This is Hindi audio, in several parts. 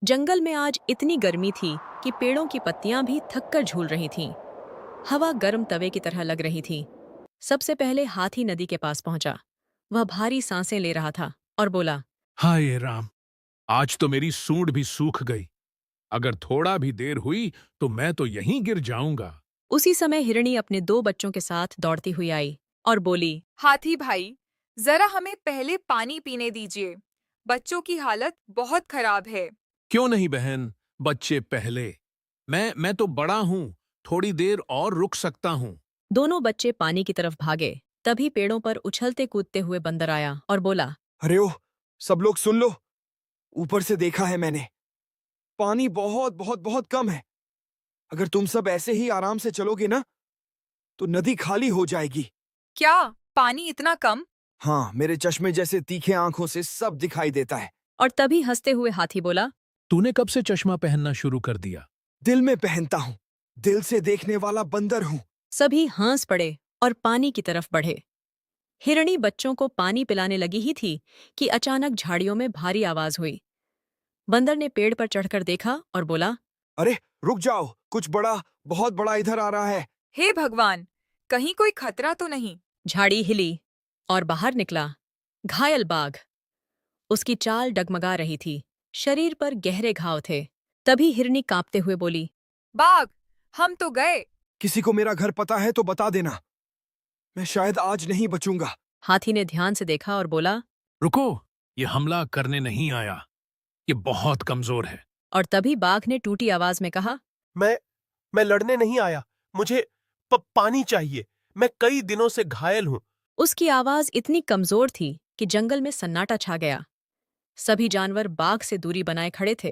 जंगल में आज इतनी गर्मी थी कि पेड़ों की पत्तियां भी थककर झूल रही थीं। हवा गर्म तवे की तरह लग रही थी। सबसे पहले हाथी नदी के पास पहुंचा। वह भारी सांसें ले रहा था और बोला, हाय राम, आज तो मेरी सूंड भी सूख गई। अगर थोड़ा भी देर हुई तो मैं तो यहीं गिर जाऊंगा। उसी समय हिरणी अपने 2 बच्चों के साथ दौड़ती हुई आई और बोली, हाथी भाई, जरा हमें पहले पानी पीने दीजिए। बच्चों की हालत बहुत खराब है। क्यों नहीं बहन, बच्चे पहले। मैं तो बड़ा हूं, थोड़ी देर और रुक सकता हूं। दोनों बच्चे पानी की तरफ भागे। तभी पेड़ों पर उछलते कूदते हुए बंदर आया और बोला, अरे ओ, सब लोग सुन लो। ऊपर से देखा है मैंने। पानी बहुत बहुत बहुत कम है। अगर तुम सब ऐसे ही आराम से चलोगे ना, तो नदी खाली हो जाएगी। क्या पानी इतना कम? हाँ, मेरे चश्मे जैसे तीखे आंखों से सब दिखाई देता है। और तभी हंसते हुए हाथी बोला, तूने कब से चश्मा पहनना शुरू कर दिया? दिल में पहनता हूँ। दिल से देखने वाला बंदर हूँ। सभी हंस पड़े और पानी की तरफ बढ़े। हिरणी बच्चों को पानी पिलाने लगी ही थी कि अचानक झाड़ियों में भारी आवाज हुई। बंदर ने पेड़ पर चढ़कर देखा और बोला, अरे रुक जाओ, कुछ बड़ा, बहुत बड़ा इधर आ रहा है। हे भगवान, कहीं कोई खतरा तो नहीं? झाड़ी हिली और बाहर निकला घायल बाघ। उसकी चाल डगमगा रही थी, शरीर पर गहरे घाव थे। तभी हिरनी कांपते हुए बोली, बाघ, हम तो गए। किसी को मेरा घर पता है तो बता देना। मैं शायद आज नहीं बचूंगा। हाथी ने ध्यान से देखा और बोला, रुको, ये हमला करने नहीं आया। ये बहुत कमजोर है। और तभी बाघ ने टूटी आवाज में कहा, मैं लड़ने नहीं आया। मुझे पानी चाहिए। मैं कई दिनों से घायल हूं। उसकी आवाज इतनी कमजोर थी कि जंगल में सन्नाटा छा गया। सभी जानवर बाघ से दूरी बनाए खड़े थे।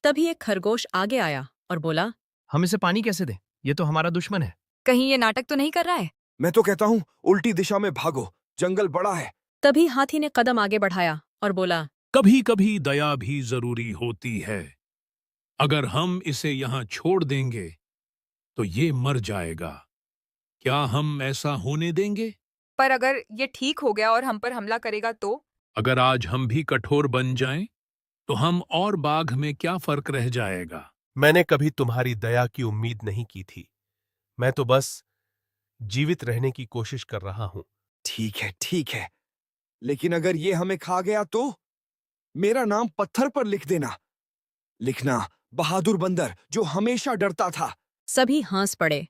तभी एक खरगोश आगे आया और बोला, हम इसे पानी कैसे दें? ये तो हमारा दुश्मन है। कहीं ये नाटक तो नहीं कर रहा है? मैं तो कहता हूँ उल्टी दिशा में भागो, जंगल बड़ा है। तभी हाथी ने कदम आगे बढ़ाया और बोला, कभी कभी दया भी जरूरी होती है। अगर हम इसे यहाँ छोड़ देंगे तो ये मर जाएगा। क्या हम ऐसा होने देंगे? पर अगर ये ठीक हो गया और हम पर हमला करेगा तो? अगर आज हम भी कठोर बन जाएं, तो हम और बाघ में क्या फर्क रह जाएगा? मैंने कभी तुम्हारी दया की उम्मीद नहीं की थी। मैं तो बस जीवित रहने की कोशिश कर रहा हूं। ठीक है। लेकिन अगर ये हमें खा गया तो? मेरा नाम पत्थर पर लिख देना। लिखना, बहादुर बंदर जो हमेशा डरता था। सभी हंस पड़े।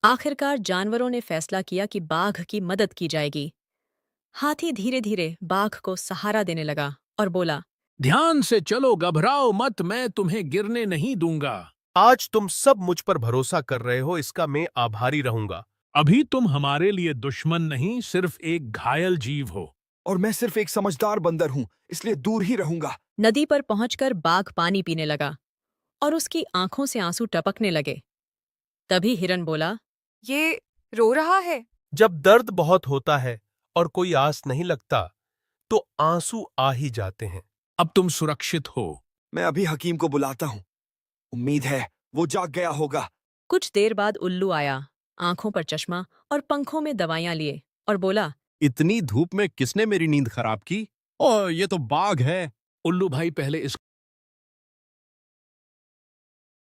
आखिरकार जानवरों ने फैसला किया कि बाघ की मदद की जाएगी। हाथी धीरे धीरे बाघ को सहारा देने लगा और बोला, ध्यान से चलो, घबराओ मत, मैं तुम्हें गिरने नहीं दूंगा। आज तुम सब मुझ पर भरोसा कर रहे हो, इसका मैं आभारी रहूंगा। अभी तुम हमारे लिए दुश्मन नहीं, सिर्फ एक घायल जीव हो। और मैं सिर्फ एक समझदार बंदर हूं, इसलिए दूर ही रहूंगा। नदी पर पहुंचकर बाघ पानी पीने लगा और उसकी आंखों से आंसू टपकने लगे। तभी हिरन बोला, ये रो रहा है। जब दर्द बहुत होता है और कोई आस नहीं लगता, तो आंसू आ ही जाते हैं। अब तुम सुरक्षित हो। मैं अभी हकीम को बुलाता हूँ। उम्मीद है वो जाग गया होगा। कुछ देर बाद उल्लू आया, आंखों पर चश्मा और पंखों में दवाइयां लिए और बोला, इतनी धूप में किसने मेरी नींद खराब की? ओह, ये तो बाघ है। उल्लू भाई, पहले इस